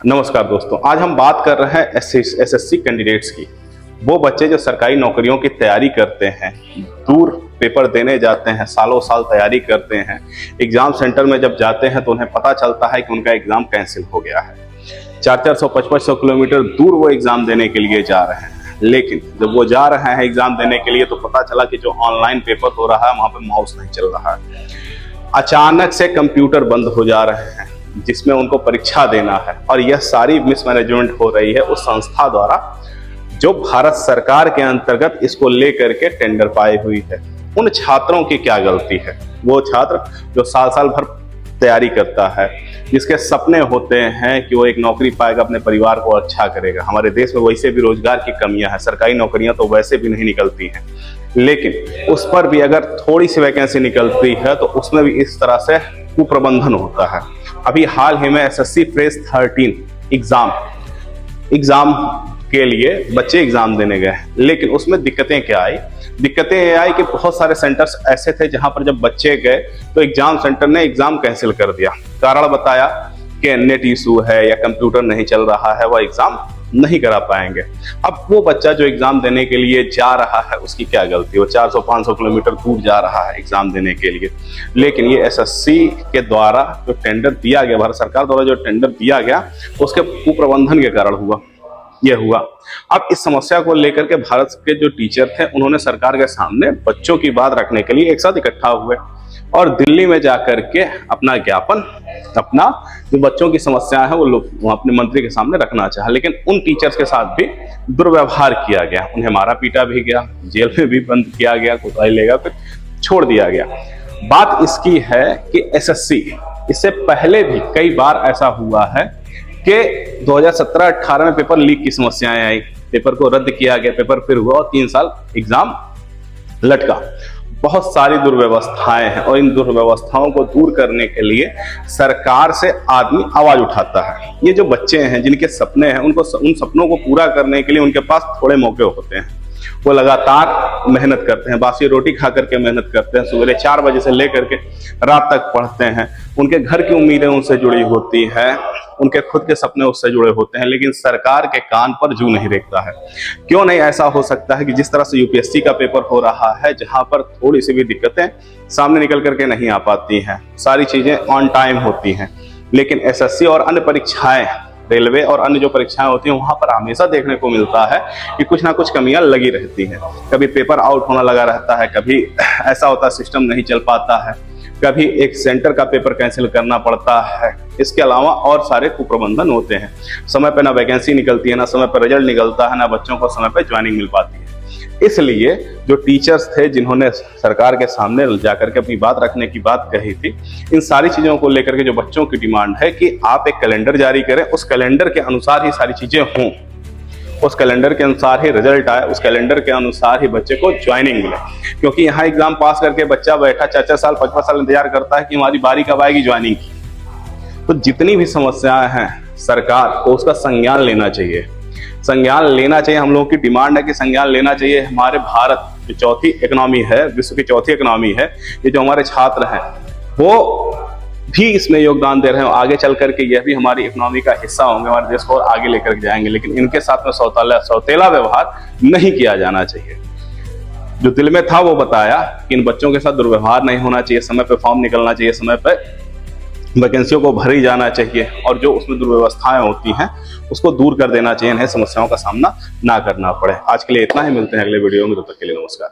नमस्कार दोस्तों, आज हम बात कर रहे हैं एसएससी कैंडिडेट्स की। वो बच्चे जो सरकारी नौकरियों की तैयारी करते हैं, दूर पेपर देने जाते हैं, सालों साल तैयारी करते हैं, एग्जाम सेंटर में जब जाते हैं तो उन्हें पता चलता है कि उनका एग्जाम कैंसिल हो गया है। 400-500 किलोमीटर दूर वो एग्जाम देने के लिए जा रहे हैं, लेकिन जब वो जा रहे हैं एग्जाम देने के लिए तो पता चला कि जो ऑनलाइन पेपर हो रहा है वहां पर माउस नहीं चल रहा है। अचानक से कंप्यूटर बंद हो जा रहे हैं जिसमें उनको परीक्षा देना है, और यह सारी मिसमैनेजमेंट हो रही है उस संस्था द्वारा जो भारत सरकार के अंतर्गत इसको लेकर के टेंडर पाई हुई है। उन छात्रों की क्या गलती है? वो छात्र जो साल साल भर तैयारी करता है, जिसके सपने होते हैं कि वो एक नौकरी पाएगा, अपने परिवार को अच्छा करेगा। हमारे देश में वैसे भी रोजगार की कमियां हैं, सरकारी नौकरियां तो वैसे भी नहीं निकलती हैं, लेकिन उस पर भी अगर थोड़ी सी वैकेंसी निकलती है तो उसमें भी इस तरह से कुप्रबंधन होता है। अभी हाल ही में एसएससी फेज 13 एग्जाम के लिए बच्चे एग्जाम देने गए, लेकिन उसमें दिक्कतें क्या आई? दिक्कतें ये आई कि बहुत सारे सेंटर्स ऐसे थे जहां पर जब बच्चे गए तो एग्जाम सेंटर ने एग्जाम कैंसिल कर दिया। कारण बताया कि नेट इशू है या कंप्यूटर नहीं चल रहा है, वह एग्जाम नहीं करा पाएंगे। अब वो बच्चा जो एग्जाम देने के लिए जा रहा है उसकी क्या गलती? वो 400-500 किलोमीटर दूर जा रहा है एग्जाम देने के लिए, लेकिन ये एसएससी के द्वारा जो टेंडर दिया गया, भारत सरकार द्वारा जो टेंडर दिया गया, उसके कुप्रबंधन के कारण यह हुआ। अब इस समस्या को लेकर के भारत के जो टीचर थे उन्होंने सरकार के सामने बच्चों की बात रखने के लिए एक साथ इकट्ठा हुए और दिल्ली में जाकर के अपना ज्ञापन, अपना जो बच्चों की समस्याएं हैं वो लोग अपने मंत्री के सामने रखना चाहा। लेकिन उन टीचर्स के साथ भी दुर्व्यवहार किया गया, उन्हें मारा पीटा भी गया, जेल में भी बंद किया गया, कुटाई लेगा फिर छोड़ दिया गया। बात इसकी है कि एसएससी, इससे पहले भी कई बार ऐसा हुआ है कि 2017-18 में पेपर लीक की समस्याएं आई, पेपर को रद्द किया गया, पेपर फिर हुआ और 3 साल एग्जाम लटका। बहुत सारी दुर्व्यवस्थाएं हैं और इन दुर्व्यवस्थाओं को दूर करने के लिए सरकार से आदमी आवाज उठाता है। ये जो बच्चे हैं जिनके सपने हैं, उनको उन सपनों को पूरा करने के लिए उनके पास थोड़े मौके होते हैं। वो लगातार मेहनत करते हैं, बासी रोटी खा करके मेहनत करते हैं, सवेरे 4 बजे से लेकर के रात तक पढ़ते हैं। उनके घर की उम्मीदें उनसे जुड़ी होती है, उनके खुद के सपने उससे जुड़े होते हैं, लेकिन सरकार के कान पर जू नहीं रेखता है। क्यों नहीं ऐसा हो सकता है कि जिस तरह से यूपीएससी का पेपर हो रहा है, जहां पर थोड़ी सी भी दिक्कतें सामने निकल करके नहीं आ पाती हैं, सारी चीजें ऑन टाइम होती हैं, लेकिन एसएससी और अन्य परीक्षाएं, रेलवे और अन्य जो परीक्षाएं होती हैं, वहां पर हमेशा देखने को मिलता है कि कुछ ना कुछ कमियां लगी रहती हैं। कभी पेपर आउट होना लगा रहता है, कभी ऐसा होता है सिस्टम नहीं चल पाता है, कभी एक सेंटर का पेपर कैंसिल करना पड़ता है। इसके अलावा और सारे कुप्रबंधन होते हैं। समय पे ना वैकेंसी निकलती है, ना समय पर रिजल्ट निकलता है, ना बच्चों को समय पे ज्वाइनिंग मिल पाती है। इसलिए जो टीचर्स थे जिन्होंने सरकार के सामने जाकर के अपनी बात रखने की बात कही थी, इन सारी चीजों को लेकर के जो बच्चों की डिमांड है कि आप एक कैलेंडर जारी करें, उस कैलेंडर के अनुसार ही सारी चीजें हों, उस कैलेंडर के अनुसार ही रिजल्ट आए, उस कैलेंडर के अनुसार ही बच्चे को ज्वाइनिंग मिले। क्योंकि यहाँ एग्जाम पास करके बच्चा बैठा 4-4 साल 5-5 साल इंतजार करता है कि हमारी बारी कब आएगी ज्वाइनिंग की। तो जितनी भी समस्याएं हैं सरकार को उसका संज्ञान लेना चाहिए, संज्ञान लेना चाहिए। हम लोगों की डिमांड है कि संज्ञान लेना चाहिए। हमारे भारत जो चौथी इकोनॉमी है, विश्व की चौथी इकोनॉमी है, ये जो हमारे छात्र हैं वो भी इसमें योगदान दे रहे हैं। आगे चल करके यह भी हमारी इकोनॉमी का हिस्सा होंगे, हमारे देश को और आगे लेकर जाएंगे, लेकिन इनके साथ में सौतेला व्यवहार नहीं किया जाना चाहिए। जो दिल में था वो बताया कि इन बच्चों के साथ दुर्व्यवहार नहीं होना चाहिए, समय पे फॉर्म निकलना चाहिए, समय पे वैकेंसियों को भरी जाना चाहिए, और जो उसमें दुर्व्यवस्थाएं होती हैं उसको दूर कर देना चाहिए, इन्हें समस्याओं का सामना ना करना पड़े। आज के लिए इतना ही, मिलते हैं अगले वीडियो में, तब तक के लिए नमस्कार।